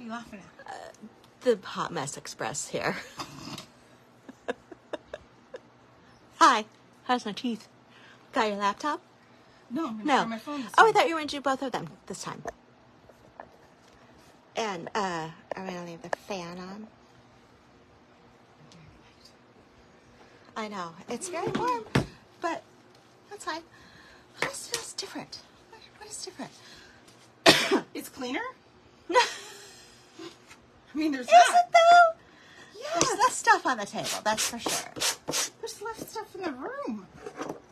you laughing at? The Hot Mess Express here. Hi. How's my teeth? Got your laptop? No, I'm going to No. try my phone this Oh, I time. thought you were going to do both of them this time. And, are we going to leave the fan on? I know. It's very warm, but that's fine. What feels different? What is different? It's cleaner? No. I mean, there's Is it though? Yeah. There's less stuff on the table, that's for sure. There's less stuff in the room.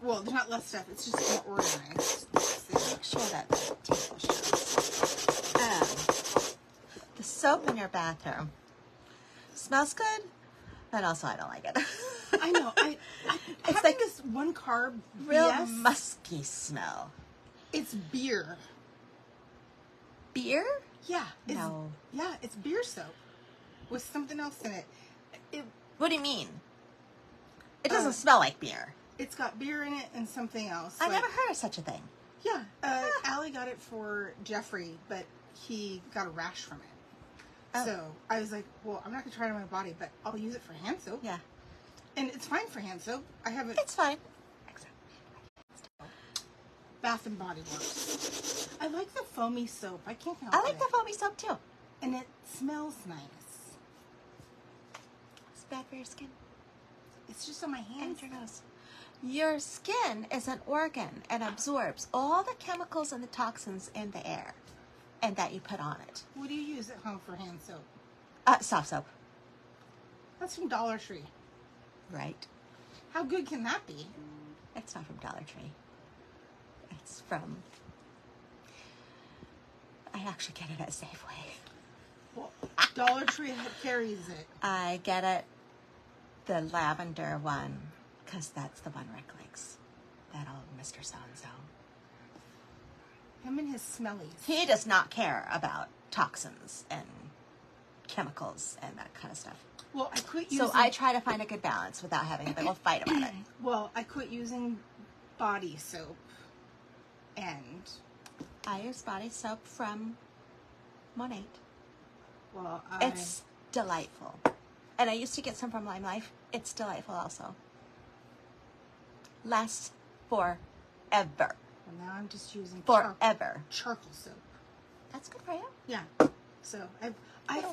Well, there's not less stuff. It's just more organized. Make sure that the table shows. The soap in your bathroom smells good, but also I don't like it. I know. It's like this one carb real BS. musky smell. It's beer. Beer? Yeah. No. Yeah, it's beer soap with something else in it. What do you mean? It doesn't smell like beer. It's got beer in it and something else. I've never heard of such a thing. Yeah. Allie got it for Jeffrey, but he got a rash from it. Oh. So I was like, well, I'm not going to try it on my body, but I'll use it for hand soap. Yeah. And it's fine for hand soap. I haven't. It's fine. Bath and Body Works. I like the foamy soap. I can't help I like it. the foamy soap too. And it smells nice. It's bad for your skin. It's just on my hands. And your nose. Your skin is an organ and absorbs all the chemicals and the toxins in the air and that you put on it. What do you use at home for hand soap? Soft soap. That's from Dollar Tree. Right. How good can that be? It's not from Dollar Tree. It's from... I actually get it at Safeway. Well, Dollar Tree carries it. I get it, the lavender one, because that's the one Rick likes. That old Mr. So-and-so. Him and his smellies. He does not care about toxins and chemicals and that kind of stuff. Well, I quit using... So I try to find a good balance without having a big old fight about it. Well, I quit using body soap. And... I use body soap from Monat. Well, It's delightful. And I used to get some from Lime Life. It's delightful also. Lasts forever. Well, now I'm just using Forever. charcoal soap. That's good for you. Yeah. So I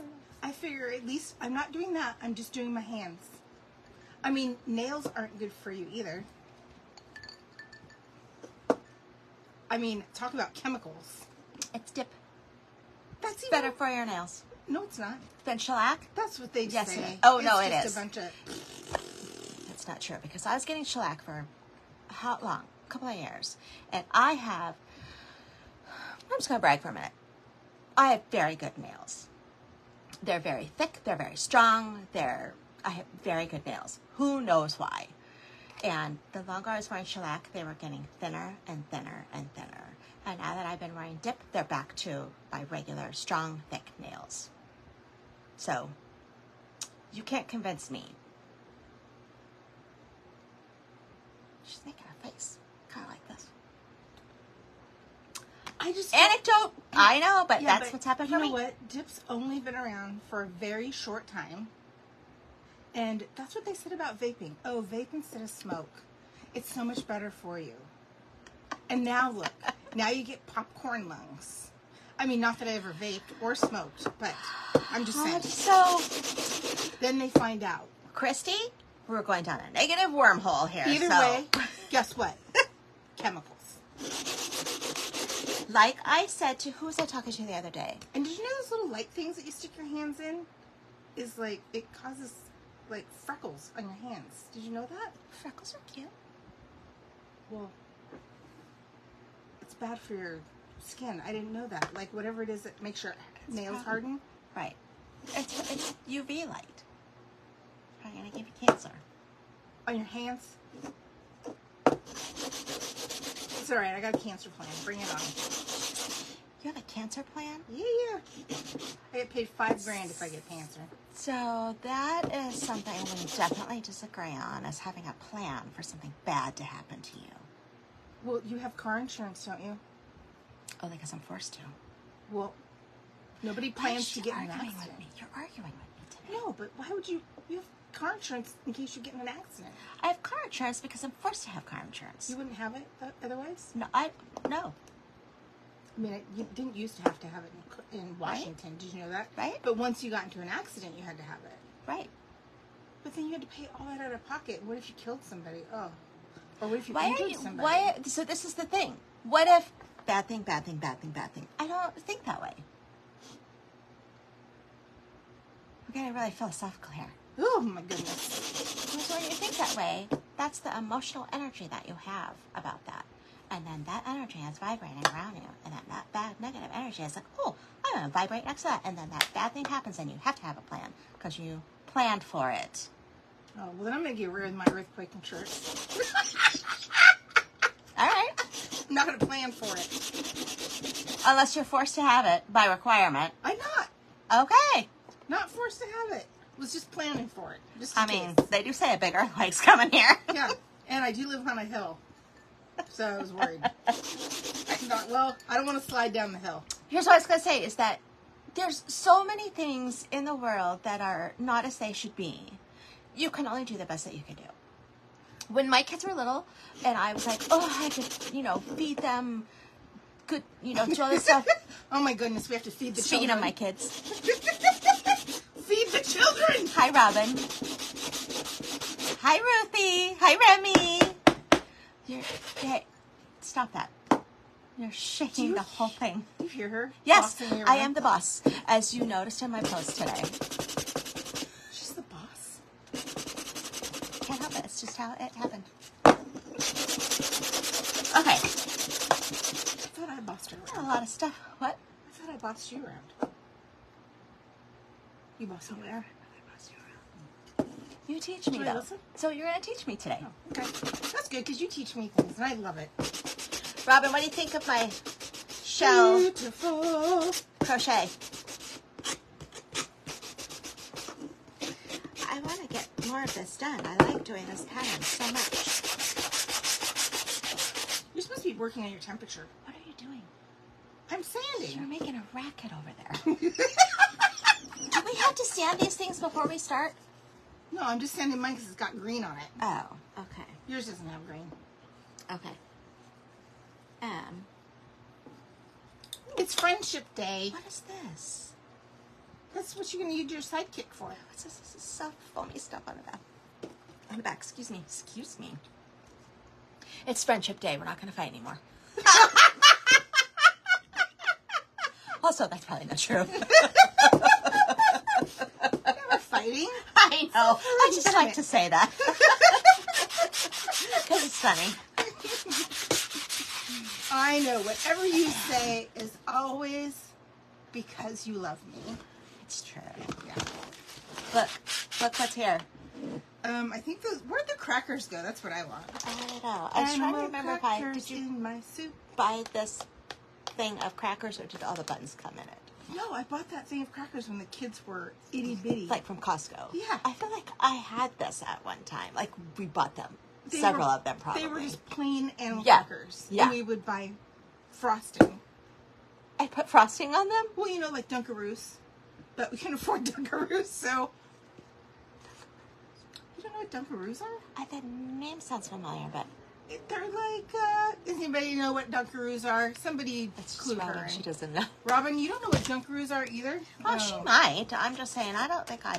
figure at least I'm not doing that. I'm just doing my hands. I mean, nails aren't good for you either. I mean, talk about chemicals. It's dip. That's even Better for your nails. No, it's not. Than shellac? That's what they Yes, say. it is. Oh, no, it It's is. just a bunch of... That's not true because I was getting shellac for how long? A couple of years. And I'm just going to brag for a minute. I have very good nails. They're very thick. They're very strong. I have very good nails. Who knows why? And the longer I was wearing shellac, they were getting thinner and thinner and thinner. And now that I've been wearing dip, they're back to my regular, strong, thick nails. So, you can't convince me. She's making a face, kind of like this. I just... Anecdote, I know, but Yeah, that's what's happened for you me. know what? Dip's only been around for a very short time. And that's what they said about vaping. Oh, vape instead of smoke. It's so much better for you. And now look, now you get popcorn lungs. I mean, not that I ever vaped or smoked, but I'm just saying. So, Then they find out. Christy, we're going down a negative wormhole here. Either so. way, guess what? Chemicals. Like I said to, who was I talking to the other day? And did you know those little light things that you stick your hands in? Is like, it causes like freckles on your hands. Did you know that? Freckles are cute. Well, it's bad for your skin. I didn't know that. Like whatever it is that makes your nails harden. Right. It's UV light. Probably going to give you cancer. On your hands. It's alright, I got a cancer plan. Bring it on. You have a cancer plan? Yeah. I get paid $5,000 if I get cancer. So that is something we definitely disagree on, as having a plan for something bad to happen to you. Well, you have car insurance, don't you? Oh, because I'm forced to. Well, Nobody Why plans is to she get in an arguing accident. with me? You're arguing with me today. No, but why would you have car insurance in case you get in an accident? I have car insurance because I'm forced to have car insurance. You wouldn't have it otherwise? No. No. I mean, you didn't used to have it in Washington. Right? Did you know that? Right. But once you got into an accident, you had to have it. Right. But then you had to pay all that out of pocket. What if you killed somebody? Oh. Or what if you injured somebody? So this is the thing. What if bad thing? I don't think that way. We're getting really philosophical here. Oh my goodness. So when you think that way, that's the emotional energy that you have about that. And then that energy is vibrating around you. And then that bad negative energy is like, oh, I'm going to vibrate next to that. And then that bad thing happens and you have to have a plan because you planned for it. Oh, well, then I'm going to get rid of my earthquake insurance. All right. I'm not going to plan for it. Unless you're forced to have it by requirement. I'm not. Okay. Not forced to have it. Was just planning for it. Just they do say a big earthquake's coming here. Yeah. And I do live on a hill. So I was worried. I thought, well, I don't want to slide down the hill. Here's what I was going to say is that there's so many things in the world that are not as they should be. You can only do the best that you can do. When my kids were little and I was like, oh, I could, feed them good, do all this stuff. Oh my goodness, we have to feed the Speaking children. of my kids. Feed the children! Hi, Robin. Hi, Ruthie. Hi, Remy. Hey, stop that. You're shaking the whole thing. You hear her? Yes, I am the boss, as you noticed in my post today. She's the boss? Can't help it. It's just how it happened. Okay. I thought I bossed her around. A lot of stuff. What? I thought I bossed you around. You bossed me around. I bossed you around. You teach me, though. So you're going to teach me today. Oh, okay. That's good, because you teach me things, and I love it. Robin, what do you think of my shell Beautiful crochet? I want to get more of this done. I like doing this pattern so much. You're supposed to be working on your temperature. What are you doing? I'm sanding. You're making a racket over there. Do we have to sand these things before we start? No, I'm just sanding mine because it's got green on it. Oh, okay. Yours doesn't have green. Okay. It's Friendship Day. What is this? That's what you're going to use your sidekick for. What's this? This is soft, foamy stuff on the back. On the back, excuse me. It's Friendship Day. We're not going to fight anymore. Also, that's probably not true. Never fighting. I know. I just like to say that. Because it's funny. I know. Whatever you say is always because you love me. It's true. Yeah. Look what's here. I think where'd the crackers go? That's what I want. I don't know. I was trying to remember if did you in my soup. Buy this thing of crackers or did all the buttons come in it? No, I bought that thing of crackers when the kids were itty bitty. Like from Costco. Yeah. I feel like I had this at one time. Like we bought them. Several of them probably. They were just plain animal crackers. Yeah. And we would buy frosting. I put frosting on them? Well, like Dunkaroos. But we can afford Dunkaroos, so... You don't know what Dunkaroos are? The name sounds familiar, but... They're like, does anybody know what Dunkaroos are? Somebody clue her in. She doesn't know. Robin, you don't know what Dunkaroos are either? Oh, she might. I'm just saying, I don't think I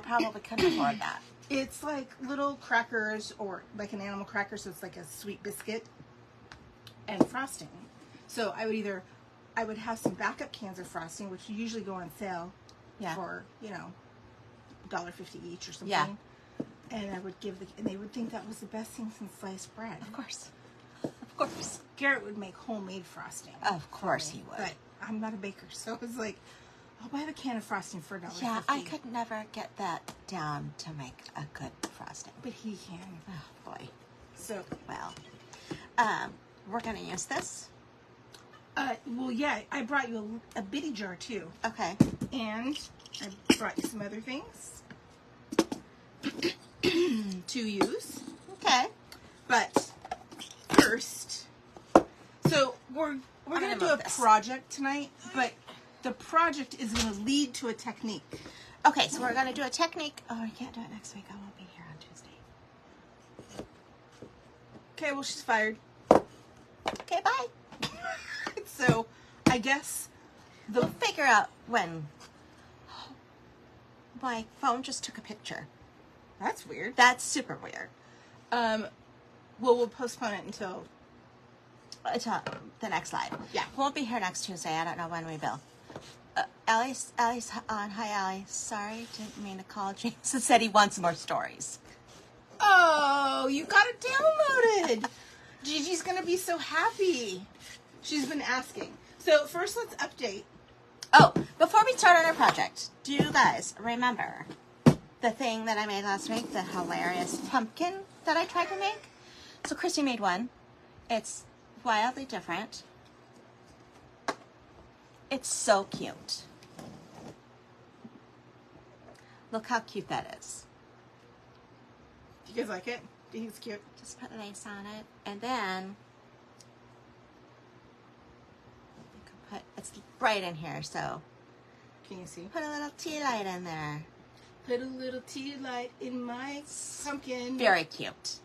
probably couldn't afford that. It's like little crackers or like an animal cracker, so it's like a sweet biscuit and frosting. So I would have some backup cans of frosting, which usually go on sale for, $1.50 each or something. Yeah. And I would and they would think that was the best thing since sliced bread. Of course. Of course. Garrett would make homemade frosting. Of course he would. But I'm not a baker, so it's like, I'll buy the can of frosting for $1.50. Yeah, I could never get that down to make a good frosting. But he can. Oh, boy. So. Well, we're going to use this. Well, yeah, I brought you a bitty jar, too. Okay. And I brought you some other things to use. Okay. But first, so we're going to do a project tonight, but the project is going to lead to a technique. Okay, so we're going to do a technique. Oh, I can't do it next week. I won't be here on Tuesday. Okay, well, she's fired. Okay, bye. So, I guess We'll figure out when. My phone just took a picture. that's weird. That's super weird. Well, we'll postpone it until The next live. Yeah. Won't be here next Tuesday. I don't know when we will. Allie's on. Hi, Allie. Sorry, didn't mean to call. James said he wants more stories. Oh, you got it downloaded. Gigi's going to be so happy. She's been asking. So first, let's update. Oh, before we start on our project, do you guys remember the thing that I made last week? The hilarious pumpkin that I tried to make? So Christy made one. It's wildly different. It's so cute. Look how cute that is. Do you guys like it? Do you think it's cute? Just put lace on it. And then you can put, it's bright in here, so Can you see? put a little tea light in there. Put a little tea light in my pumpkin. Very cute.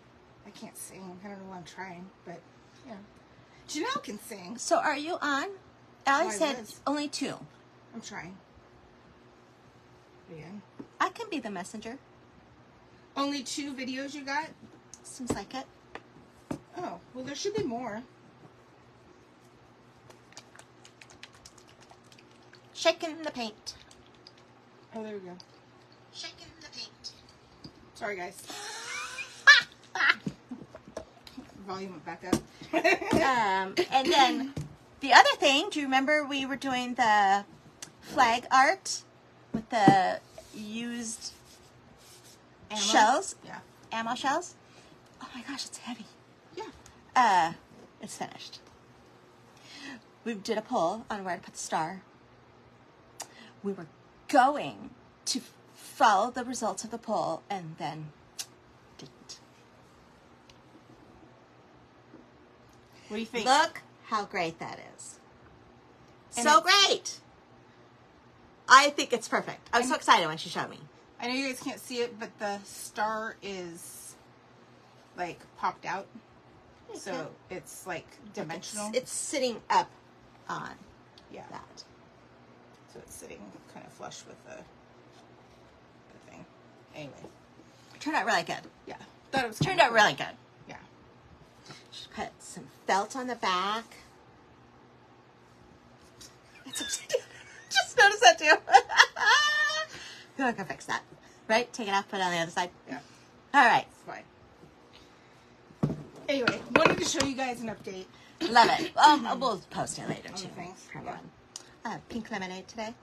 I can't sing. I don't know what I'm trying, but yeah. Janelle can sing. So are you on? Allie I said was. only 2. I'm trying. Again. I can be the messenger. Only 2 videos you got? Seems like it. Oh, well, there should be more. Shaking the paint. Oh, there we go. Shaking the paint. Sorry, guys. Volume it back up. And then the other thing, do you remember we were doing the flag art with the used Ammo? shells? Yeah. Ammo shells? Oh my gosh, it's heavy. Yeah. It's finished. We did a poll on where to put the star. We were going to follow the results of the poll and then didn't. What do you think? Look how great that is. And So it's- great. I think it's perfect. I was so excited when she showed me. I know you guys can't see it, but the star is like popped out. So it's like dimensional. It's sitting up on Yeah. that. So it's sitting kind of flush with the thing. Anyway. Turned out really good. Yeah. Thought it was Turned kinda out cool. really good. Yeah. She put some felt on the back. It's upside down. Just noticed that too. Feel like I fix that. Right? Take it off, put it on the other side. Yeah. All right. It's fine. Anyway, wanted to show you guys an update. Love it. We'll post it later too. thanks. For everyone. Pink lemonade today.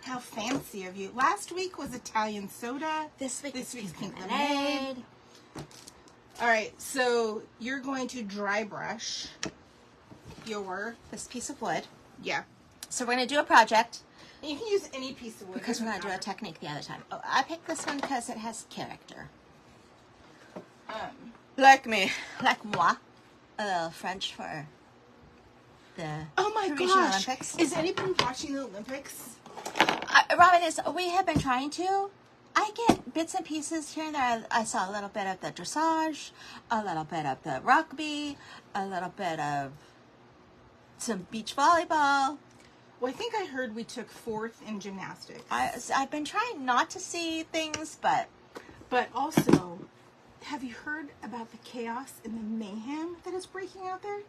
How fancy of you. Last week was Italian soda. This week This is week's pink pink lemonade. All right, so you're going to dry brush your, This piece of wood. yeah. So we're going to do a project You can use any piece of wood. because we're going to do a doesn't technique the other time. Oh, I picked this one because it has character. matter. Like me. Like moi. A little French for the Oh my Parisian gosh. Olympics. Is anybody watching the Olympics? Robin, we have been trying to. I get bits and pieces here and there. I saw a little bit of the dressage, a little bit of the rugby, a little bit of some beach volleyball. Well, I think I heard we took 4th in gymnastics. I've been trying not to see things, but But also, have you heard about the chaos and the mayhem that is breaking out there?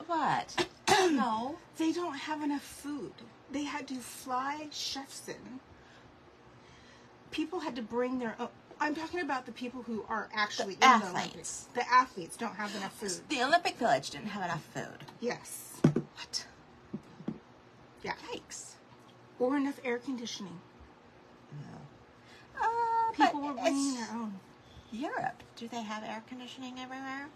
what? No. They don't have enough food. They had to fly chefs in. People had to bring their own. I'm talking about the people who are actually The in athletes. the Olympics. The athletes don't have enough food. The Olympic Village didn't have enough food. Yes. What? Yeah. Yikes. Or enough air conditioning. But People were bringing it's their own. Europe. Do they have air conditioning everywhere?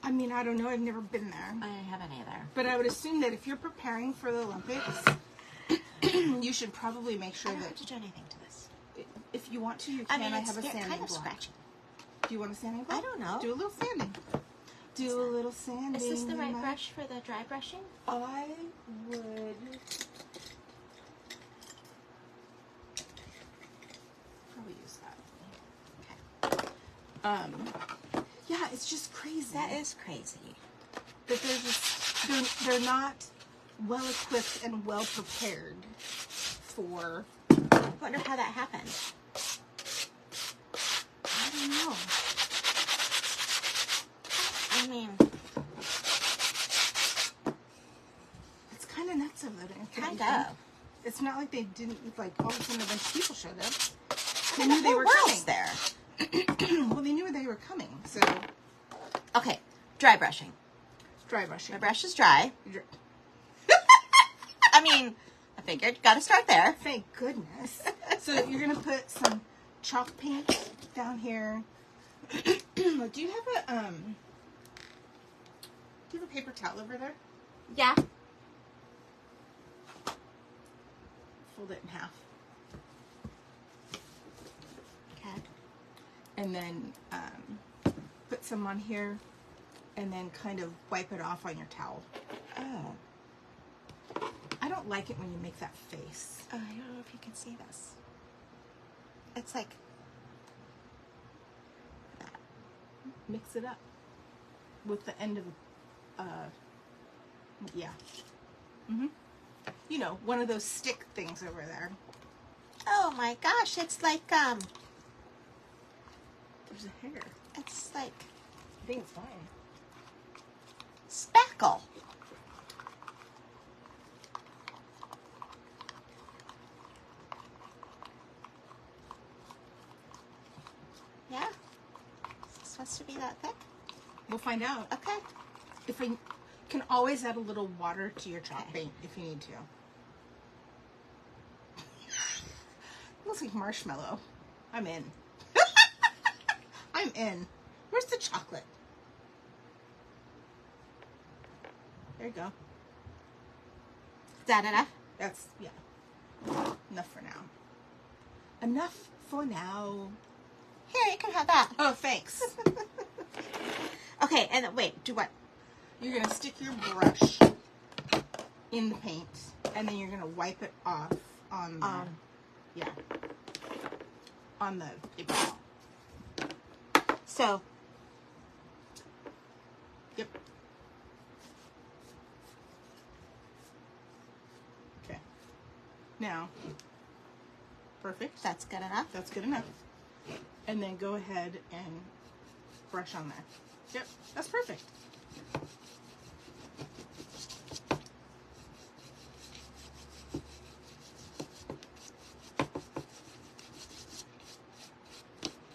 I mean, I don't know. I've never been there. I haven't either. But I would assume that if you're preparing for the Olympics, you should probably make I sure don't have that to do anything to this. if you want to, you can. I it's have a sanding kind of block. scratchy. Do you want a sanding block? I don't know. Do a little sanding. do a little sanding. Is this the right brush for the dry brushing? I would probably use that. Okay. Yeah, it's just crazy. That is crazy. That they're not well equipped and well prepared for. I wonder how that happened. I don't know. I mean, it's kind of nuts of it. kind of. It's not like they didn't, like, all of a sudden a bunch of people showed up. They And knew the they whole were world's coming. there. Well, they knew they were coming, so. Okay, dry brushing. Dry brushing. My brush is dry. I mean, I figured, got to start there. Thank goodness. So you're going to put some chalk paint down here. Do you have a paper towel over there? Yeah. Fold it in half. Okay. And then put some on here and then kind of wipe it off on your towel. Oh. I don't like it when you make that face. I don't know if you can see this. It's like that. Mix it up with the end of yeah. You know, one of those stick things over there. Oh my gosh, it's like, There's a hair. it's like I think it's fine. spackle. Yeah? Is it supposed to be that thick? We'll find out. Okay. If we can always add a little water to your chalk Okay. paint if you need to. Looks like marshmallow. I'm in. I'm in. Where's the chocolate? There you go. Is that enough? That's, yeah. Enough for now. Enough for now. Here, you can have that. Oh, thanks. Okay, and then, wait, do what? You're going to stick your brush in the paint, and then you're going to wipe it off on the, yeah, on the paper towel. So, Yep. Okay. Now, perfect. that's good enough. That's good enough. And then go ahead and brush on there. Yep, that's perfect.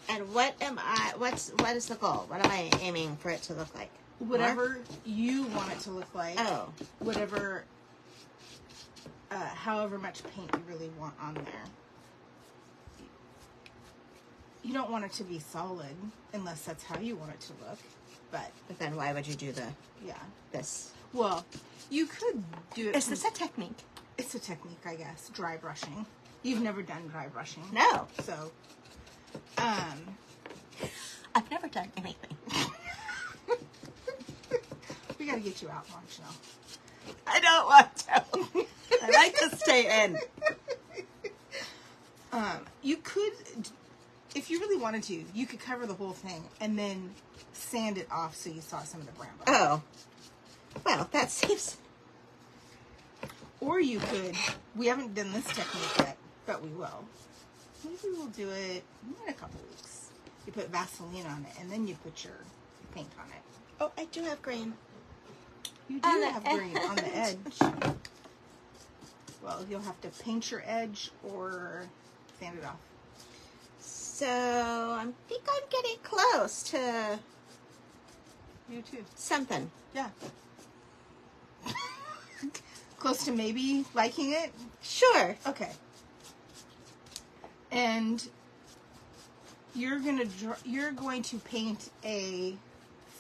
And what is the goal? What am I aiming for it to look like? Whatever you want it to look like. Oh. Whatever, however much paint you really want on there. You don't want it to be solid unless that's how you want it to look. But then why would you do yeah. this? Well, you could do it. Is this a technique? It's a technique, I guess. Dry brushing. You've never done dry brushing. No. So, I've never done anything. we got to get you out, Marshall. I don't want to. I like to stay in. You could, if you really wanted to, you could cover the whole thing and then sand it off so you saw some of the brown. Oh. Well, that seems... Or you could, we haven't done this technique yet, but we will. Maybe we'll do it in a couple weeks. You put Vaseline on it and then you put your paint on it. Oh, I do have green. You do On the have green on the edge. Well, you'll have to paint your edge or sand it off. So, I think I'm getting close to You too. something. Yeah. Close to maybe liking it? Sure. Okay. And you're going to paint a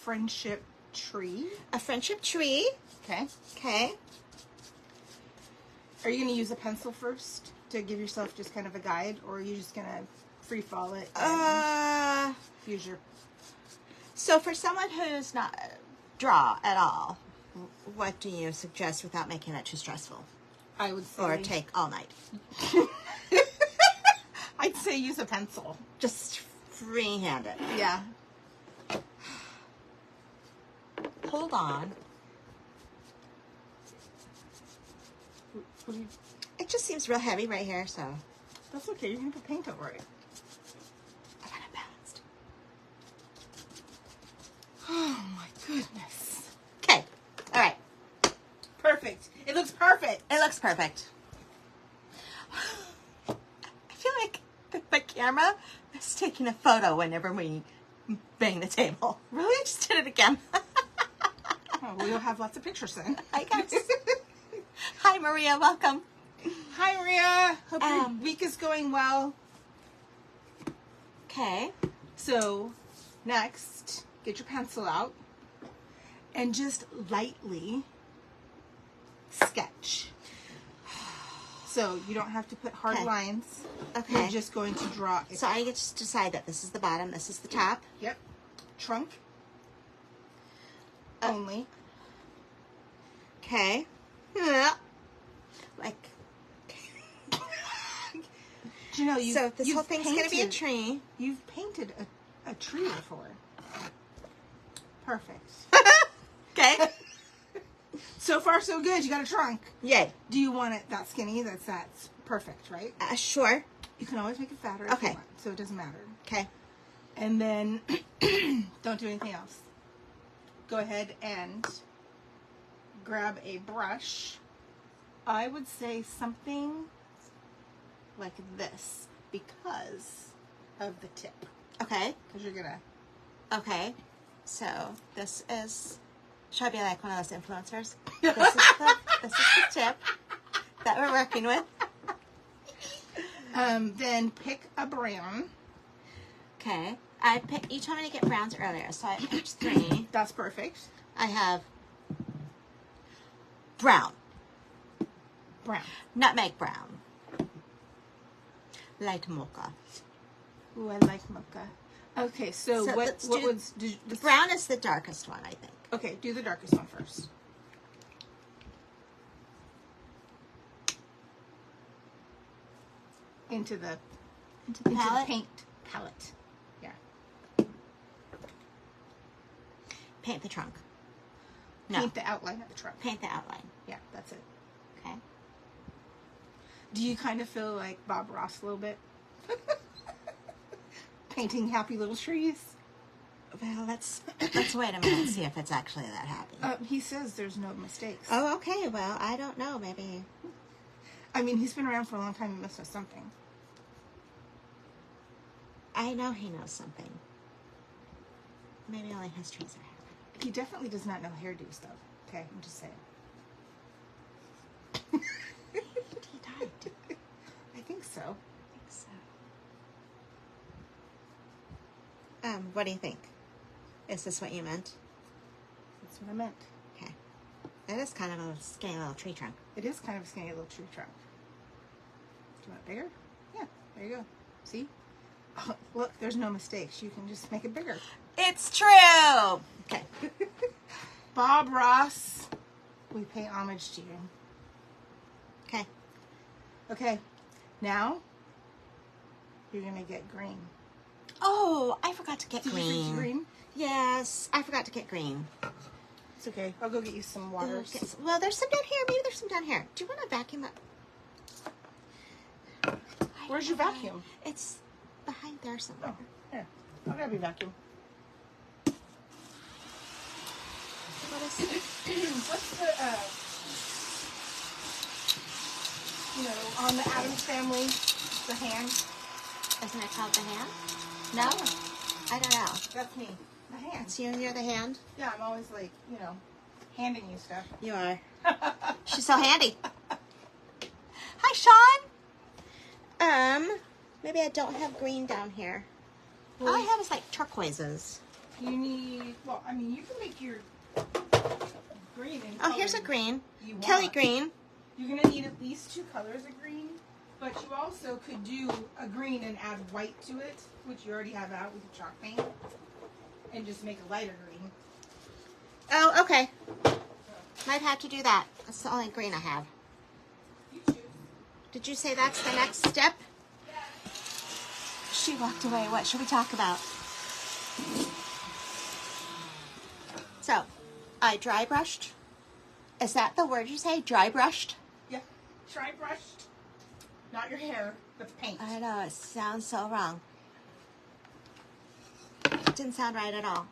friendship tree. A friendship tree. Okay. Okay. Are you going to use a pencil first to give yourself just kind of a guide, or are you just going to free fall it and use your... So for someone who's not draw at all, what do you suggest without making it too stressful? I would say... Or take all night? I'd say use a pencil. Just freehand it. Yeah. Hold on. What do you... It just seems real heavy right here, so. That's okay. You can put paint over it. I got it balanced. Oh my goodness. Okay. All right. Perfect. It looks perfect. It looks perfect. I feel like the camera is taking a photo whenever we bang the table. Really? I just did it again. Oh, we'll have lots of pictures then. I guess. Hi, Maria. Welcome. Hi, Maria. Hope your week is going well. Okay. So, next, get your pencil out and just lightly sketch. So, you don't have to put hard lines. Okay. You're just going to draw it. So I get to decide that this is the bottom, this is the top. Yep. Trunk. Only. Okay. Yeah. Like. Do you know, So this whole thing's going to be a tree. You've painted a tree before. Perfect. Okay. So far, so good. You got a trunk. Yay. Do you want it that skinny? That's perfect, right? Sure. You can always make it fatter if you want, so it doesn't matter. Okay. And then don't do anything else. Go ahead and grab a brush. I would say something like this because of the tip. Okay. Because you're gonna. Okay. So this is. Should I be like one of those influencers? This is the tip that we're working with. Then pick a brown. Okay. You told me to get browns earlier, so I picked 3. That's perfect. I have brown. Brown. Nutmeg brown. Light mocha. Ooh, I like mocha. Okay, so what was... The brown is the darkest one, I think. Okay, do the darkest one first. Into the paint palette. Yeah. Paint the trunk. No. Paint the outline of the trunk. Paint the outline. Yeah, that's it. Okay. Do you kind of feel like Bob Ross a little bit? Painting happy little trees? Well, let's wait a minute and see if it's actually that happy. He says there's no mistakes. Oh, okay. Well, I don't know. Maybe. I mean, he's been around for a long time. He must know something. I know he knows something. Maybe only his trees are happy. He definitely does not know hairdos, though. Okay, I'm just saying. He died. I think so. What do you think? Is this what you meant? That's what I meant. Okay. That is kind of a skinny little tree trunk. It is kind of a skinny little tree trunk. Do you want it bigger? Yeah, there you go. See? Oh, look, there's no mistakes. You can just make it bigger. It's true! Okay. Bob Ross, we pay homage to you. Okay. Okay, now you're going to get green. Oh, I forgot to get Did green. you get green? Yes, I forgot to get green. It's okay. I'll go get you some water. Well, there's some down here. Maybe there's some down here. Do you want to vacuum up? Where's your vacuum? It's behind there somewhere. Oh, here. I'll grab your vacuum. What is it? What's the, on the Addams Family, the hand? Isn't it called the hand? No? I don't know. That's me. The hand. It's you and you're the hand? Yeah, I'm always like, handing you stuff. You are. She's so handy. Hi, Sean. Maybe I don't have green down here. All I have is like turquoises. You need, you can make your green. Oh, here's a green. You Kelly want. green. You're going to need at least 2 colors of green, but you also could do a green and add white to it, which you already have out with the chalk paint, and just make a lighter green. Oh, okay. Might have to do that. That's the only green I have. You choose. Did you say that's the next step? She walked away. What should we talk about? So, I dry brushed. Is that the word you say? Dry brushed? Yeah. Dry brushed. Not your hair, but the paint. I know, it sounds so wrong. Didn't sound right at all.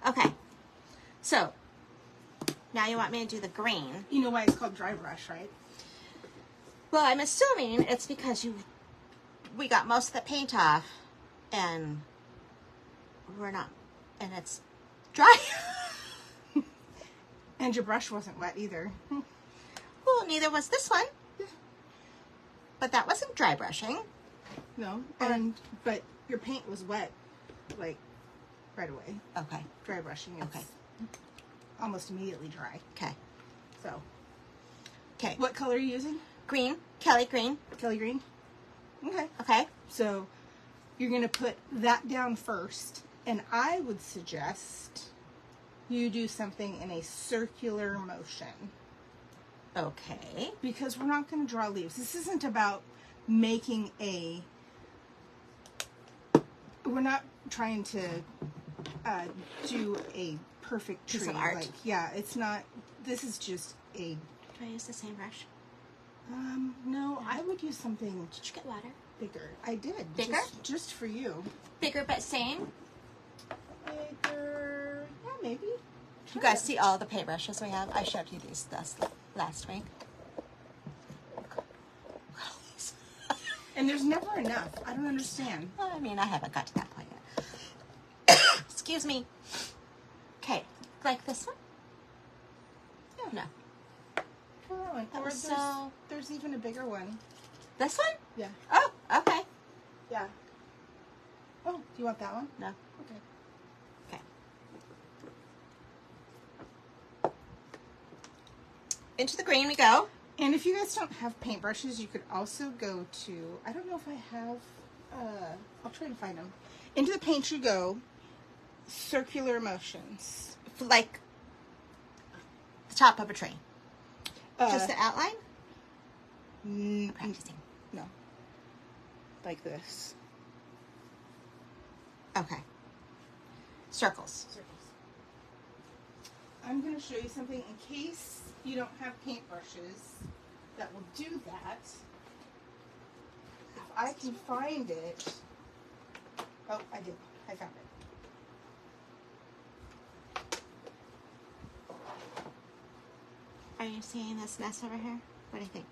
Okay. So, now you want me to do the green. You know why it's called dry brush, right? Well, I'm assuming it's because we got most of the paint off and and it's dry. And your brush wasn't wet either. Well, neither was this one. But that wasn't dry brushing. No. But your paint was wet, like, right away. Okay. Dry brushing is Okay. almost immediately dry. Okay. So, Okay. what color are you using? Green. Kelly green. Kelly green? Okay. Okay. So, you're going to put that down first. And I would suggest you do something in a circular motion. Okay. Because we're not going to draw leaves. This isn't about making we're not trying to do a perfect tree. Piece of art. Like, yeah, it's not, this is just a, Do I use the same brush? no, I would use something Did you get water? bigger. I did. Bigger? Just for you. Bigger but same? Bigger, yeah, maybe. You guys see all the paintbrushes we have? I showed you these last week. Look at all these. And there's never enough. I don't understand. Well, I mean, I haven't got to that point yet. Excuse me. Okay, like this one? Yeah. No. Try that one. That Or was so- there's even a bigger one. This one? Yeah. Oh, okay. Yeah. Oh, do you want that one? No. Okay. Okay. Into the green we go. And if you guys don't have paintbrushes, you could also go to, I don't know if I have, I'll try to find them. Into the paint you go, circular motions. Like the top of a tree. Uh, Just the outline? n- Practicing. No. Like this. Okay. Circles. Circles. I'm going to show you something in case you don't have paintbrushes that will do that. If I can find it. Oh, I did. I found it. Are you seeing this mess over here? What do you think?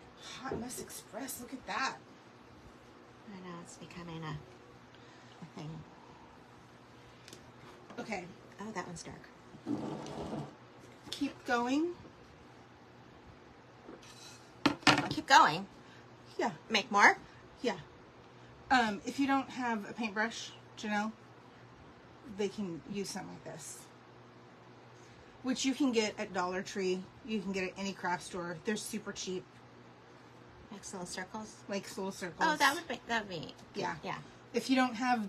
Hot Mess Express. Look at that. I know it's becoming a thing. Okay. Oh, that one's dark. Keep going. Keep going. Yeah. Make more. Yeah. If you don't have a paintbrush, Janelle, they can use something like this. Which you can get at Dollar Tree. You can get at any craft store. They're super cheap. Makes little circles. Like little circles. Oh, that would be. Yeah. Yeah. If you don't have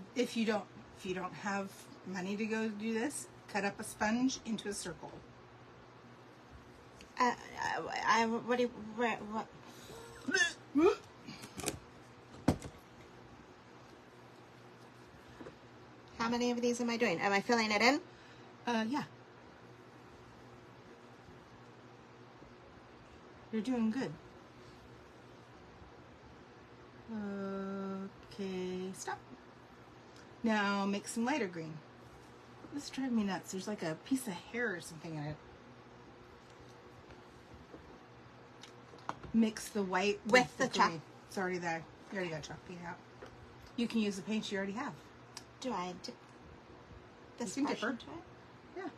money to go do this, cut up a sponge into a circle. What do you? What? How many of these am I doing? Am I filling it in? Yeah. You're doing good. Okay, stop. Now make some lighter green. This is driving me nuts. There's like a piece of hair or something in it. Mix the white With the chalk. green. It's already there. You already got chalk paint out. You can use the paint you already have. Do I dip this You can brush dip her. into it? Yeah.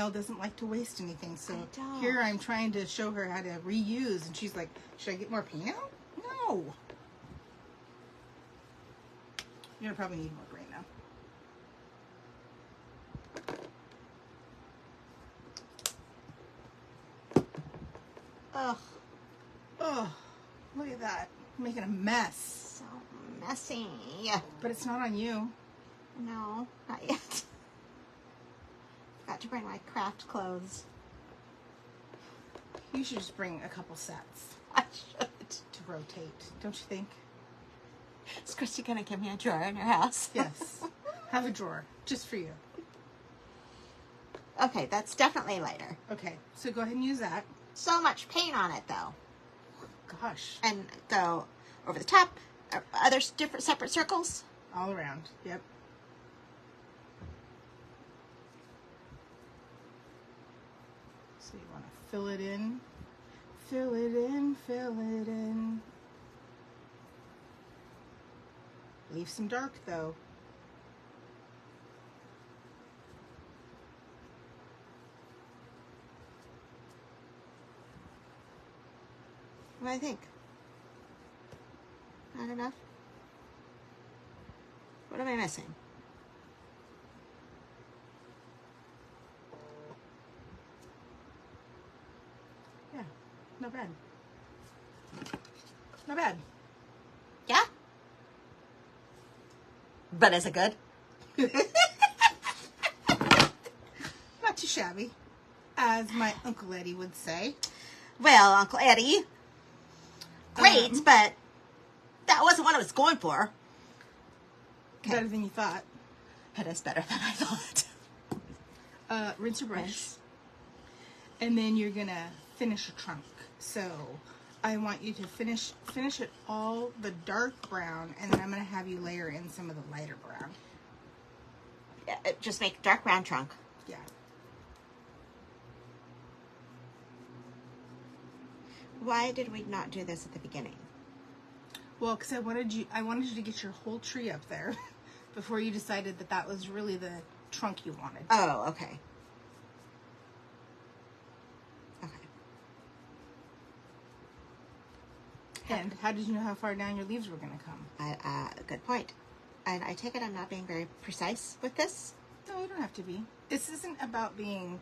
Janelle doesn't like to waste anything, so I don't. here I'm trying to show her how to reuse, and she's like, should I get more paint out? No. You're gonna probably need more green now. Ugh, Oh, look at that. I'm making a mess. so messy. But it's not on you. No, not yet. forgot to bring my craft clothes. You should just bring a couple sets I should. to rotate, don't you think? Is Christy gonna give me a drawer in her house? Yes. Have a drawer just for you. Okay, that's definitely lighter. Okay, so go ahead and use that. So much paint on it, though. Gosh. And go over the top. Other different separate circles. All around. Yep. So you want to fill it in. Fill it in, fill it in. Leave some dark though. What do I think? Not enough? What am I missing? Yeah, not bad. Not bad. Yeah? But is it good? Not too shabby, as my Uncle Eddie would say. Well, Uncle Eddie, great, but that wasn't what I was going for. Okay. Better than you thought. It is better than I thought. Rinse your brush. Rinse. And then you're going to finish your trunk. So I want you to finish it all the dark brown, and then I'm going to have you layer in some of the lighter brown. Yeah, just make dark brown trunk. Yeah. Why did we not do this at the beginning? Well, because I wanted you to get your whole tree up there before you decided that that was really the trunk you wanted. Oh, okay. Okay. And how did you know how far down your leaves were going to come? Good point. And I take it I'm not being very precise with this? No, you don't have to be. This isn't about being,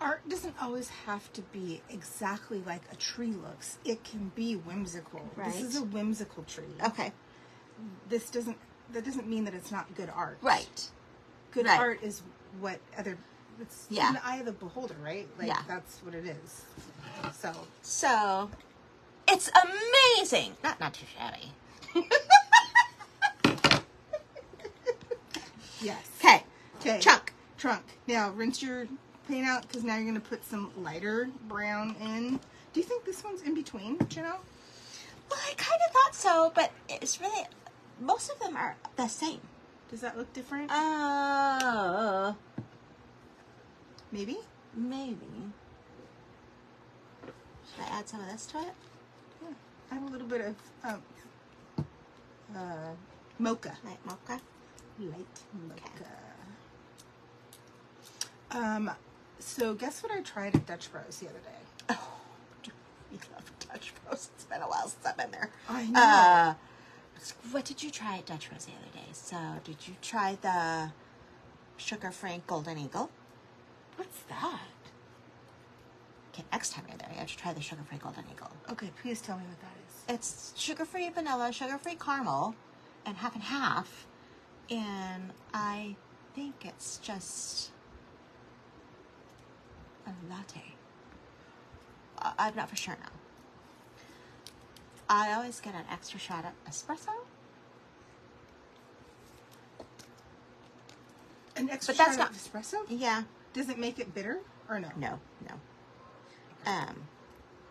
art doesn't always have to be exactly like a tree looks. It can be whimsical. Right. This is a whimsical tree. Okay. That doesn't mean that it's not good art. Right. Good Right. art is it's Yeah. in the eye of the beholder, right? Like, Yeah. that's what it is. So, it's amazing. Not too shabby. Yes. Okay. Okay. Trunk. Now, rinse your paint out, because now you're going to put some lighter brown in. Do you think this one's in between, Janelle? Well, I kind of thought so, but it's really, most of them are the same. Does that look different? Maybe? Maybe. Should I add some of this to it? Yeah. Add a little bit of mocha. Light mocha? Light mocha. So guess what I tried at Dutch Bros the other day? Oh, we love Dutch Bros. It's been a while since I've been there. I know. What did you try at Dutch Bros the other day? So, did you try the sugar-free Golden Eagle? What's that? Okay, next time you're there, you have to try the sugar-free Golden Eagle. Okay, please tell me what that is. It's sugar-free vanilla, sugar-free caramel, and half and half. And I think it's just a latte. I'm not for sure now. I always get an extra shot of espresso. An extra But that's shot not- of espresso? Yeah. Does it make it bitter or no? No.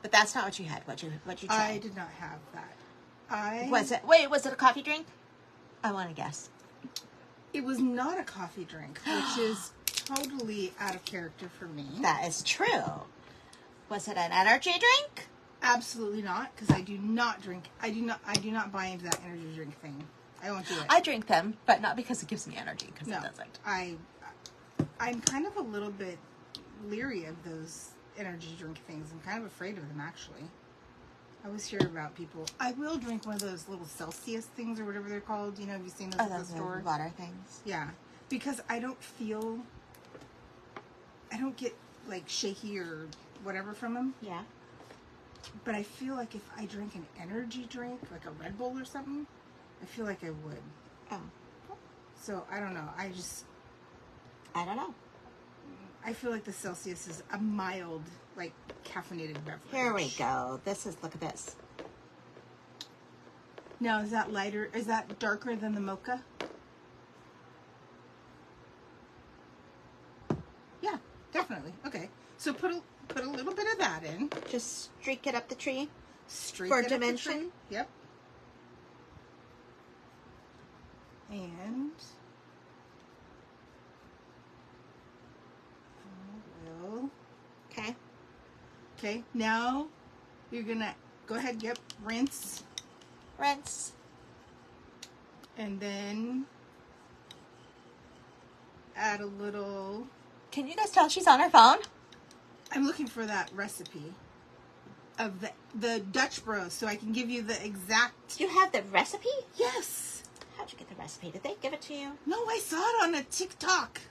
But that's not what you had. What you tried? I did not have that. Was it a coffee drink? I want to guess. It was not a coffee drink, which is totally out of character for me. That is true. Was it an energy drink? Absolutely not, because I do not drink. I do not buy into that energy drink thing. I won't do it. I drink them, but not because it gives me energy, because No, it doesn't. I'm kind of a little bit leery of those energy drink things. I'm kind of afraid of them, actually. I always hear about people. I will drink one of those little Celsius things or whatever they're called. You know, have you seen those at the Those store? water things. Yeah, because I don't get like shaky or whatever from them. Yeah. But I feel like if I drank an energy drink, like a Red Bull or something, I feel like I would. Oh. So I don't know. I don't know. I feel like the Celsius is a mild, like, caffeinated beverage. Here we go. Look at this. Now, is that lighter? Is that darker than the mocha? Yeah, definitely. Okay. So put a little bit of that in. Just streak it up the tree. Streak For it up the dimension? tree. Yep. And we'll. Okay. Okay. Now you're gonna go ahead. Yep. Rinse. Rinse. And then add a little. Can you guys tell she's on her phone? I'm looking for that recipe of the Dutch Bros so I can give you the exact. You have the recipe? Yes. How'd you get the recipe? Did they give it to you? No, I saw it on a TikTok.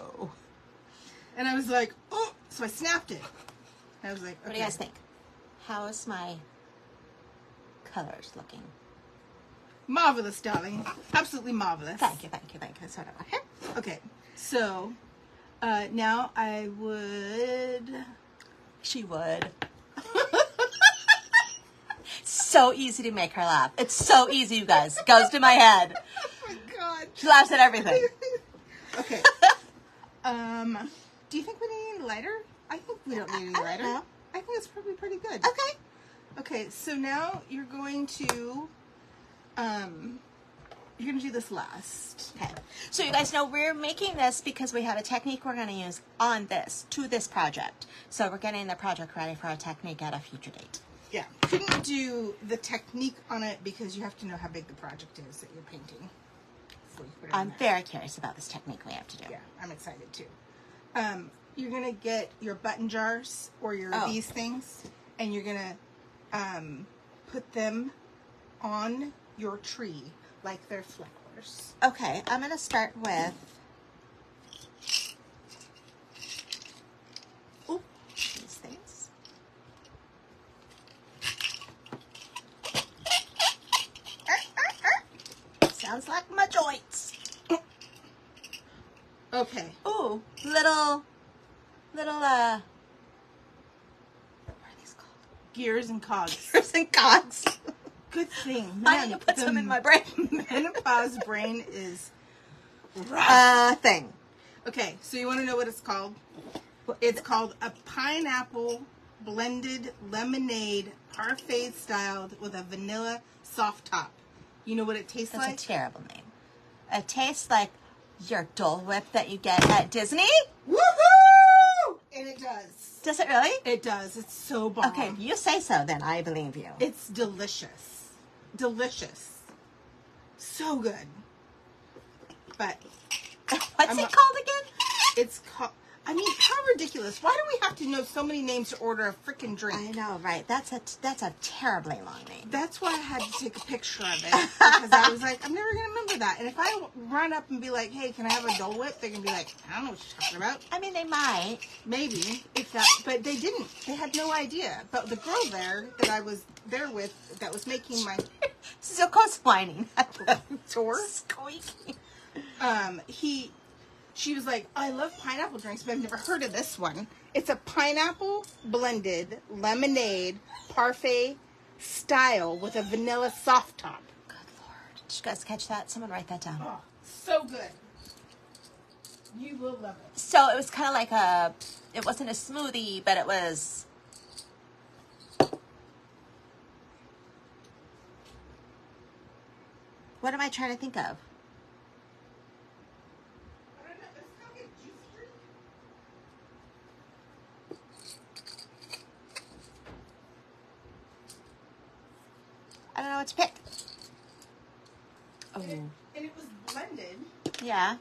Oh. And I was like, oh, so I snapped it. And I was like, okay. What do you guys think? How is my colors looking? Marvelous, darling. Absolutely marvelous. Thank you, thank you, thank you. That's what I want. Here. Okay, so now I would. She would. So easy to make her laugh. It's so easy, you guys. It goes to my head. Oh my god. She laughs at everything. Okay. Do you think we need any lighter? I think we don't need any I lighter. don't know. I think it's probably pretty good. Okay. Okay, so now you're going to do this last. Okay. So you guys know we're making this because we have a technique we're going to use on this, to this project. So we're getting the project ready for a technique at a future date. Yeah. Couldn't do the technique on it because you have to know how big the project is that you're painting. before you put it in I'm there. very curious about this technique we have to do. Yeah, I'm excited too. You're gonna get your button jars or your these things, and you're gonna put them on your tree like they're flowers. Okay, I'm going to start with these things. Sounds like my joints. Okay. Ooh, little, what are these called? Gears and cogs. Gears and cogs. Good thing. I need to put some in my brain. Menopause brain is rough. Thing. Okay, so you want to know what it's called? It's called a pineapple blended lemonade parfait styled with a vanilla soft top. You know what it tastes That's like? a terrible name. It tastes like your Dole Whip that you get at Disney. Woohoo! And it does. Does it really? It does. It's so bomb. Okay, if you say so, then I believe you. It's delicious. Delicious. So good. But What's it called again? it's called, I mean, how ridiculous. Why do we have to know so many names to order a freaking drink? I know, right? That's a terribly long name. That's why I had to take a picture of it. Because I was like, I'm never going to remember that. And if I run up and be like, hey, can I have a Dole Whip? They're going to be like, I don't know what you're talking about. I mean, they might. Maybe. If that, but they didn't. They had no idea. But the girl there that I was there with that was making my Still whining at the tour, squeaking. she was like, I love pineapple drinks, but I've never heard of this one. It's a pineapple blended lemonade parfait style with a vanilla soft top. Good Lord. Did you guys catch that? Someone write that down. Oh, so good. You will love it. So it was kind of like it wasn't a smoothie, but it was... What am I trying to think of? I don't know. It's not a juice drink. I don't know what to pick. Oh. And it was blended. Yeah.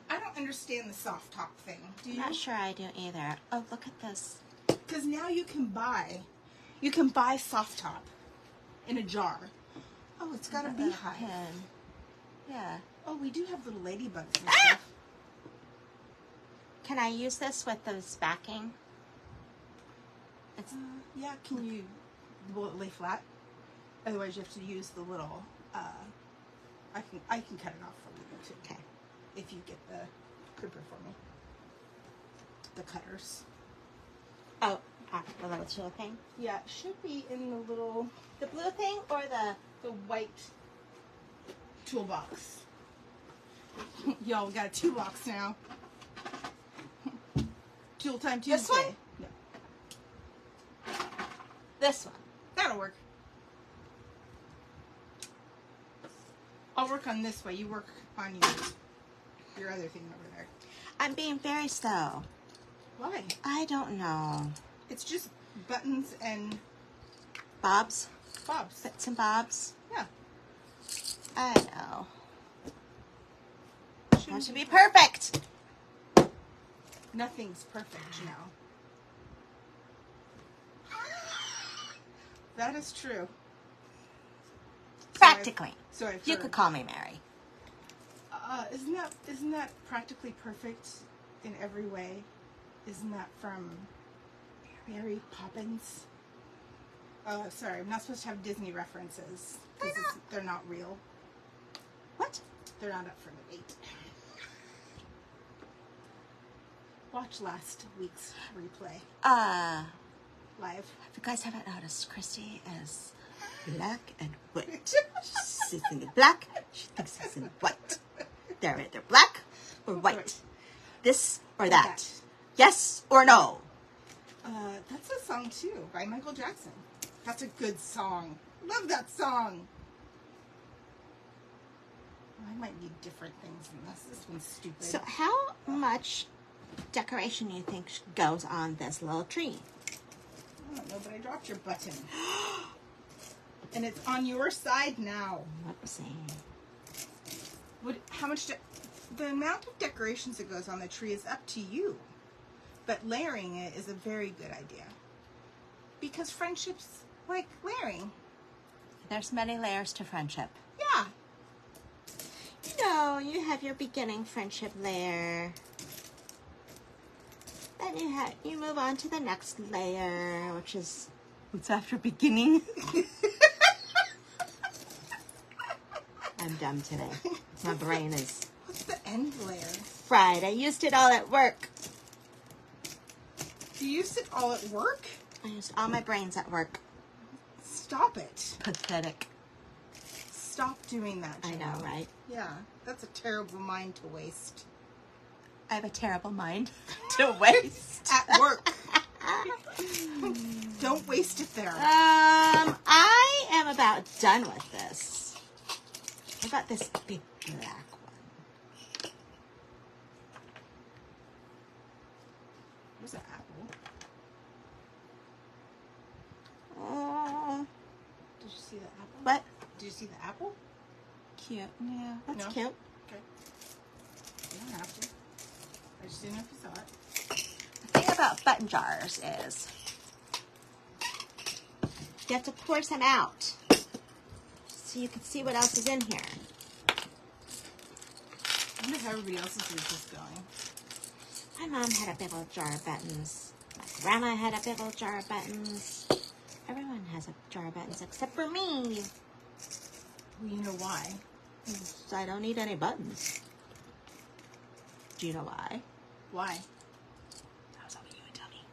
I don't understand the soft top thing. Do I'm you? not sure I do either. Oh, look at this. Because now you can buy soft top in a jar. Oh, it's got a beehive. Pin. Yeah. Oh, we do have little ladybugs and Ah! stuff. Can I use this with this backing? It's Yeah, will it lay flat? Otherwise, you have to use the little, I can cut it off for you too. okay. If you get the clipper for me. the cutters. Oh, the little tool thing? Yeah, it should be in the little, The blue thing or the white toolbox. Y'all, we got a toolbox now. Tool time Tuesday. This one? Yeah. this one? That'll work. I'll work on this way. You work on your other thing over there. I'm being very slow. Why? I don't know. It's just buttons and Bobs? bobs. Bits and bobs? Yeah. I know. Want to be perfect. Nothing's perfect, you know. That is true. Practically. So I've You heard. could call me Mary. Isn't that practically perfect in every way? Isn't that from Mary Poppins? Oh, sorry, I'm not supposed to have Disney references because they're not real. What? They're not up for debate. Watch last week's replay live. If you guys haven't noticed, Christy is black and white. She's in the black, she thinks she's in white. They're either black or white. Right. This or that. Yes or no. That's a song too by Michael Jackson. That's a good song. Love that song. I might need different things than this. This one's stupid. So how much decoration do you think goes on this little tree? I don't know, but I dropped your button. And it's on your side now. Whoopsie. How much? The amount of decorations that goes on the tree is up to you. But layering it is a very good idea. Because friendships like layering. There's many layers to friendship. Yeah. You know, you have your beginning friendship layer. Then you move on to the next layer, which is what's after beginning. I'm dumb today. My brain is What's the end layer? fried. I used it all at work. You used it all at work? I used all my brains at work. Stop it. Pathetic. Stop doing that, I know, Janelle. right? Yeah, that's a terrible mind to waste. I have a terrible mind to waste. At work. Don't waste it there. I am about done with this. What about this big black one? Where's the apple? Oh, Did you see the apple? what? Did you see the apple? Cute. Yeah, that's No? cute. Okay. You don't have to. I just didn't know if you saw it. The thing about button jars is you have to pour some out so you can see what else is in here. I wonder how everybody else's is just going. My mom had a big old jar of buttons. My grandma had a big old jar of buttons. Everyone has a jar of buttons except for me. Well, you know why. So I don't need any buttons. Do you know why? Why? I was hoping you would tell me.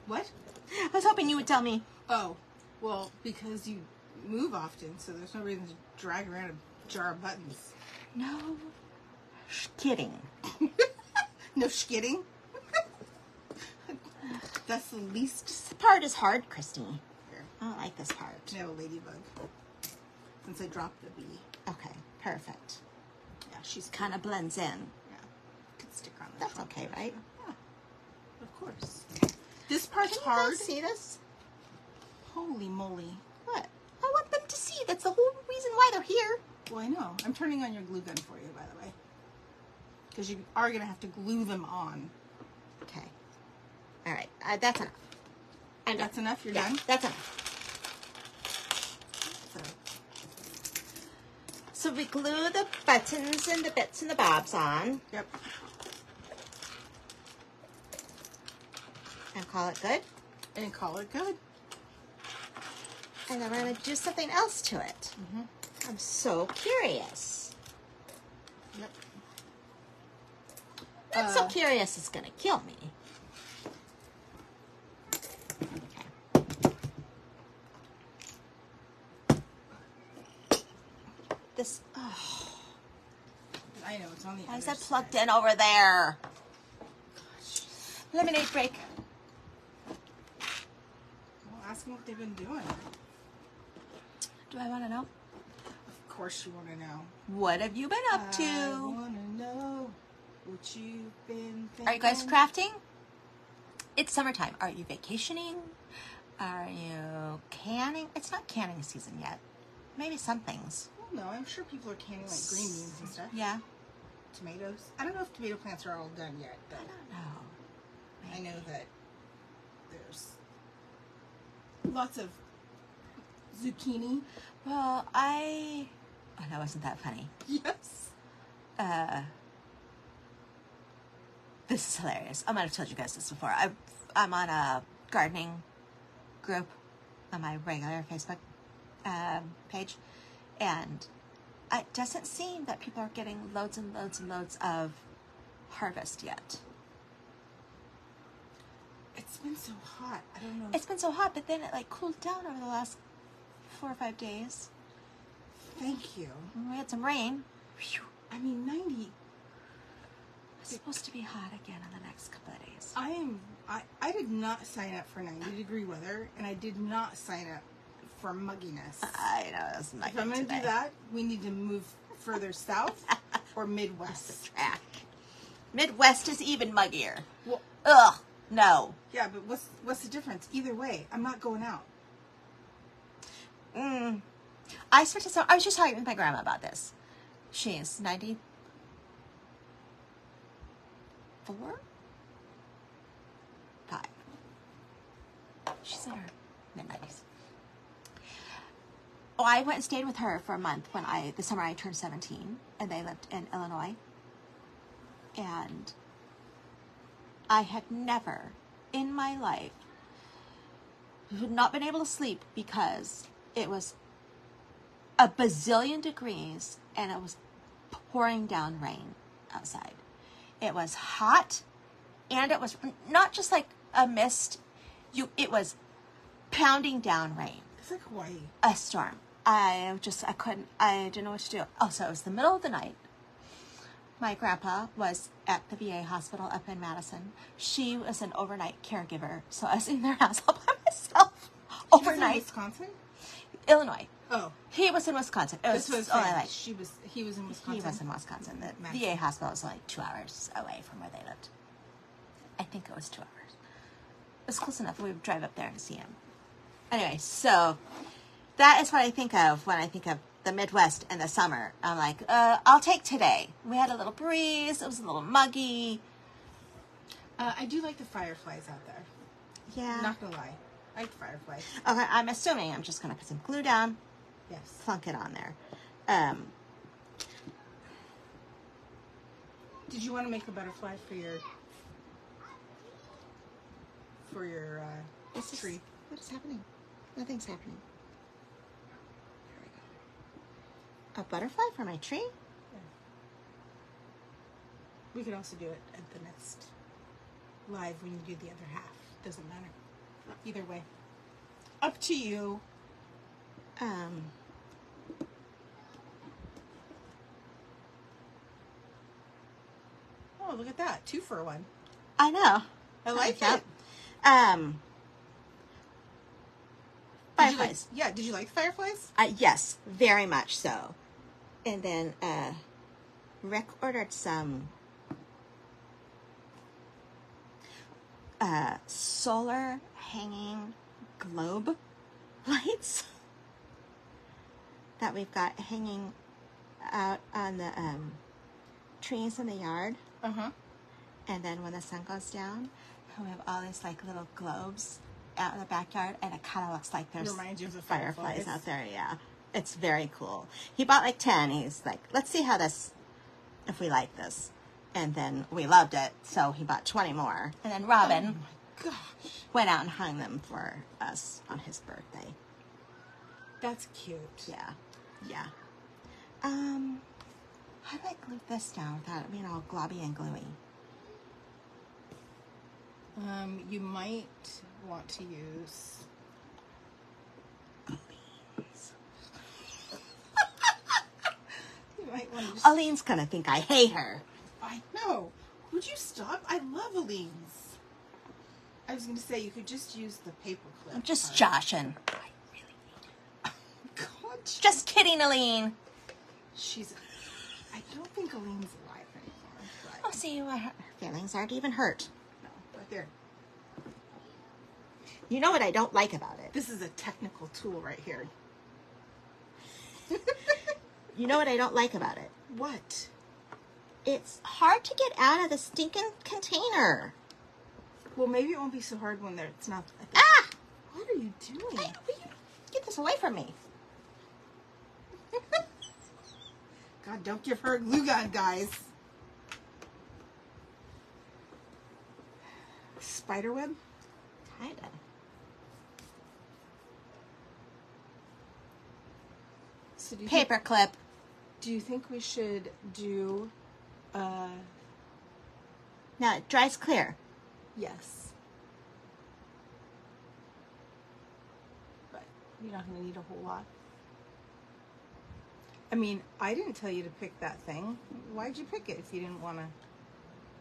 What? I was hoping you would tell me. Oh, well, because you move often, so there's no reason to drag around a jar of buttons. No. Kidding. No skidding? That's the least. This part is hard, Christy. Here, I don't like this part. no ladybug. Since I dropped the bee. Okay, perfect. Yeah, she's Kind of blends in. Yeah, could stick on the That's front okay, there, right? so, yeah, of course. This part's Can you hard. guys see this? Holy moly! What? I want them to see. That's the whole reason why they're here. Well, I know. I'm turning on your glue gun for you, by the way, because you are gonna have to glue them on. Okay. All right. That's enough. I'm That's done. enough. You're Yeah, done. that's enough. So we glue the buttons and the bits and the bobs on Yep. and call it good. And call it good. And then we're going to do something else to it. Mm-hmm. I'm so curious. Yep. Not so curious it's going to kill me. this. Oh, I know, it's on the why other is that side. plugged in over there? Lemonade break. Well, ask them what they've been doing. Do I want to know? Of course you want to know. What have you been up I to? want to know what you've been thinking. Are you guys crafting? It's summertime. Are you vacationing? Are you canning? It's not canning season yet. Maybe some things. Well, no, I'm sure people are canning like green beans and stuff. Yeah. Tomatoes. I don't know if tomato plants are all done yet, I but don't know. I know that there's lots of zucchini. Well, oh, that wasn't that funny. Yes. This is hilarious. I might have told you guys this before. I'm on a gardening group on my regular Facebook page, and it doesn't seem that people are getting loads and loads and loads of harvest yet. It's been so hot. I don't know. It's been so hot, but then it like cooled down over the last 4 or 5 days. Thank you. We had some rain. Whew. I mean, 90. It's supposed to be hot again in the next couple of days. I did not sign up for 90-degree weather, and I did not sign up for mugginess. I know, it's muggy If I'm going to today. do that, we need to move further south or Midwest. Track. Midwest is even muggier. Well, Ugh, no. yeah, but what's the difference? Either way, I'm not going out. I was just talking with my grandma about this. She's 94? Five. She's in her mid-90s. Oh, I went and stayed with her for a month the summer I turned 17, and they lived in Illinois. And I had never in my life not been able to sleep because it was a bazillion degrees and it was pouring down rain outside. It was hot, and it was not just like a mist. It was pounding down rain. It's like Hawaii. A storm. I didn't know what to do. Also, it was the middle of the night. My grandpa was at the VA hospital up in Madison. She was an overnight caregiver, so I was in their house all by myself She was in overnight. Wisconsin? Illinois. Oh. He was in Wisconsin. It This was was only like he was in Wisconsin. he was in Wisconsin. The Madison. VA hospital was only 2 hours away from where they lived. I think it was 2 hours. It was close enough. We would drive up there and see him. Anyway, so that is what I think of when I think of the Midwest in the summer. I'm like, I'll take today. We had a little breeze. It was a little muggy. I do like the fireflies out there. Yeah. Not gonna lie. I like fireflies. Okay, I'm assuming I'm just going to put some glue down, Yes. plunk it on there. Did you want to make a butterfly for your tree? What is happening? Nothing's happening. There we go. A butterfly for my tree? Yeah. We could also do it at the next live when you do the other half. Doesn't matter. Either way. Up to you. Oh, look at that. 2 for 1. I know. I like that. it. Fireflies. Did you like fireflies? Yes, very much so. And then Rick ordered some solar hanging globe lights that we've got hanging out on the trees in the yard. Uh-huh. And then when the sun goes down, we have all these like little globes out in the backyard, and it kind of looks like there's Reminds you of the fireflies out there. Yeah, it's very cool. He bought like 10. He's like, let's see if we like this. And then we loved it, so he bought 20 more. And then Robin Oh my gosh. went out and hung them for us on his birthday. That's cute. Yeah, yeah. How do I glue this down without it being all globby and gluey? You might want to use Beans. Want to just... Aline's gonna think I hate her. I know. Would you stop? I love Aline's. I was going to say you could just use the paper clip. I'm just joshing. I really hate her. God, Just kidding, Aline. I don't think Aline's alive anymore. But... Oh, see, her feelings aren't even hurt. No, right there. You know what I don't like about it? This is a technical tool right here. You know what I don't like about it? What? It's hard to get out of the stinking container. Well, maybe it won't be so hard when it's not... Ah! What are you doing? Will you get this away from me? God, don't give her a glue gun, guys. Spiderweb? Kinda. So do you Paper clip. Do you think we should do... Now it dries clear. Yes. But you're not going to need a whole lot. I mean, I didn't tell you to pick that thing. Why'd you pick it if you didn't want to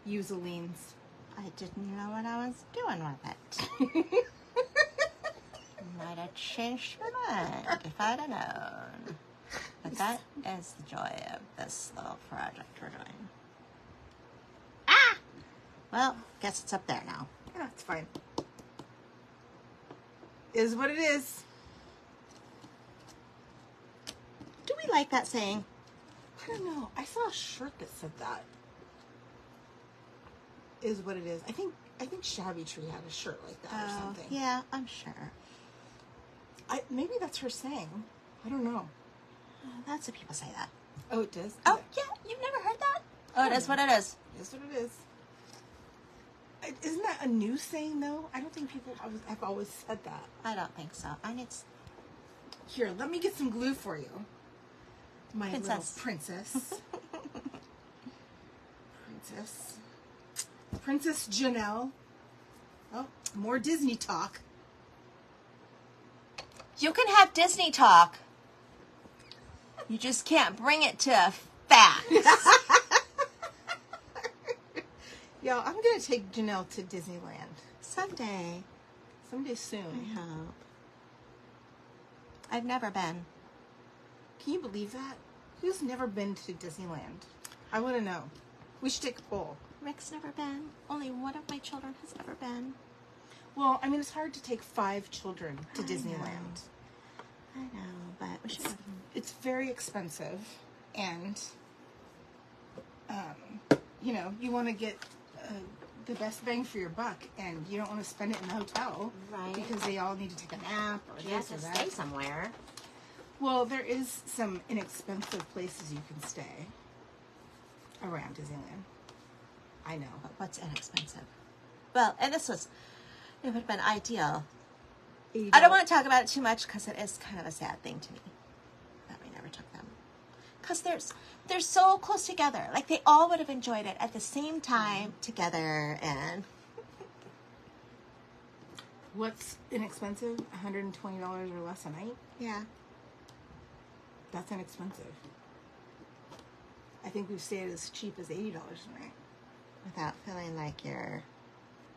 use Aline's? I didn't know what I was doing with it. Might have changed my mind if I'd have known. But that is the joy of this little project we're doing. Ah! Well, guess it's up there now. Yeah, it's fine. Is what it is. Do we like that saying? I don't know. I saw a shirt that said that. Is what it is. I think Shabby Tree had a shirt like that or something. Yeah, I'm sure. Maybe that's her saying. I don't know. Lots of people say that. Oh, it does? Oh, yeah. You've never heard that? Oh, it is what it is. It's what it is. Isn't that a new saying, though? I don't think people have always said that. I don't think so. I need... Here, let me get some glue for you. My Princess. little princess. Princess Janelle. Oh, more Disney talk. You can have Disney talk. You just can't bring it to facts. Yo, I'm going to take Janelle to Disneyland. Someday. Someday soon. I hope. I've never been. Can you believe that? Who's never been to Disneyland? I want to know. We should take a poll. Rick's never been. Only one of my children has ever been. Well, I mean, it's hard to take 5 children to Disneyland. I know, but we should have... It's very expensive, and, you know, you want to get the best bang for your buck, and you don't want to spend it in the hotel. Right. Because they all need to take a nap or You have this to or stay that. somewhere. Well, there is some inexpensive places you can stay around Disneyland. I know. But what's inexpensive? Well, and this was... It would have been ideal. I don't want to talk about it too much because it is kind of a sad thing to me that we never took them. Because they're so close together. Like, they all would have enjoyed it at the same time together. And What's inexpensive? $120 or less a night? yeah. That's inexpensive. I think we've stayed as cheap as $80 a night. Without feeling like you're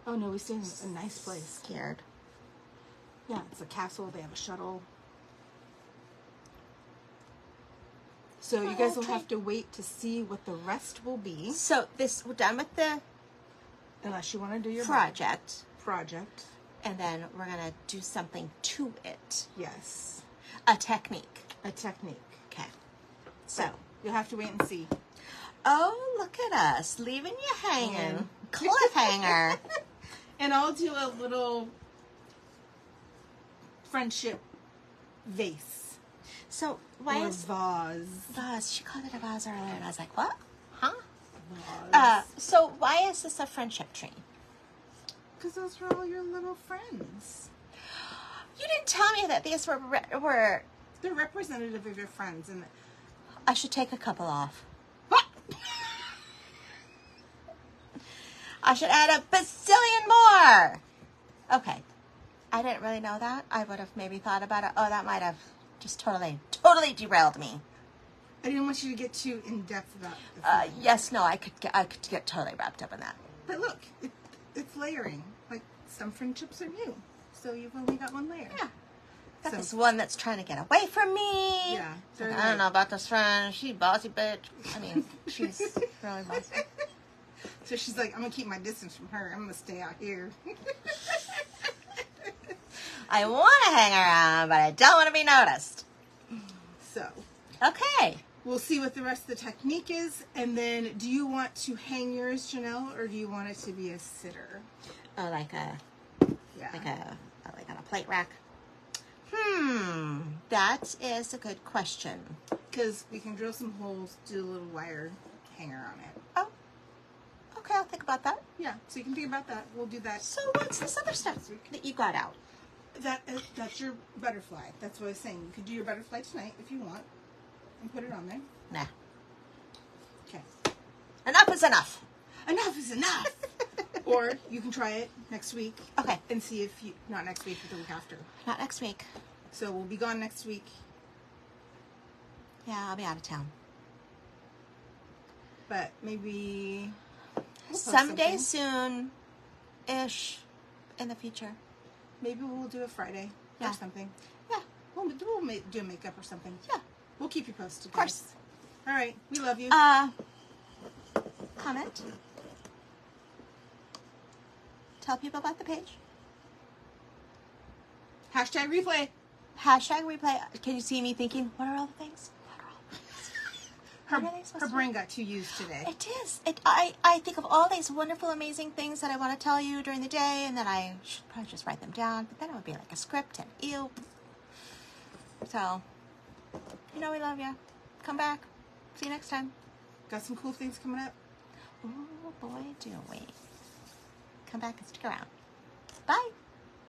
Oh no, we stayed in a nice place. scared. Yeah, it's a castle. They have a shuttle. So you guys will okay. have to wait to see what the rest will be, So we're done with the unless you want to do your project. project. And then we're going to do something to it. Yes, A technique. a technique. Okay. So you'll have to wait and see. Oh, look at us. Leaving you hanging. Cliffhanger. And I'll do a little friendship vase So why or is vase? She called it a vase earlier, and I was like, what? Huh? vase? So why is this a friendship tree? Because those are all your little friends. You didn't tell me that these were. They're representative of your friends, and I should take a couple off. I should add a bazillion more. Okay. I didn't really know that. I would have maybe thought about it. Oh, that might have just totally derailed me. I didn't want you to get too in depth about the Yes, no, I could get totally wrapped up in that. But look, it's layering. Like, some friendships are new, so you've only got one layer. Yeah. Got So- this one that's trying to get away from me. Yeah. Like, I don't know about this friend. She bossy bitch. I mean, she's really bossy. So she's like, I'm gonna keep my distance from her. I'm gonna stay out here. I want to hang around, but I don't want to be noticed. So Okay. we'll see what the rest of the technique is, and then do you want to hang yours, Janelle, or do you want it to be a sitter? Oh, like Yeah. on a plate rack. That is a good question. Because we can drill some holes, do a little wire hanger on it. Oh, okay, I'll think about that. Yeah, so you can think about that. We'll do that. So what's this other stuff that you got out? That's your butterfly. That's what I was saying. You could do your butterfly tonight if you want, and put it on there. Nah. Okay. Enough is enough. Enough is enough. Or you can try it next week. Okay. And see if you, not next week, but the week after. Not next week. So we'll be gone next week. Yeah, I'll be out of town. But maybe we'll post Someday something. soon-ish in the future. Maybe we'll do a Friday Yeah. or something. Yeah, We'll do makeup or something. yeah, We'll keep you posted. of course. Guys. All right. We love you. Comment. Tell people about the page. Hashtag replay. Hashtag replay. Can you see me thinking, what are all the things? What are all the things? Her, What are they supposed her to brain got too used today. It is. I think of all these wonderful, amazing things that I want to tell you during the day, and then I should probably just write them down. But then it would be like a script, and ew. So, we love you. Come back. See you next time. Got some cool things coming up. Oh boy, do we. Come back and stick around. Bye.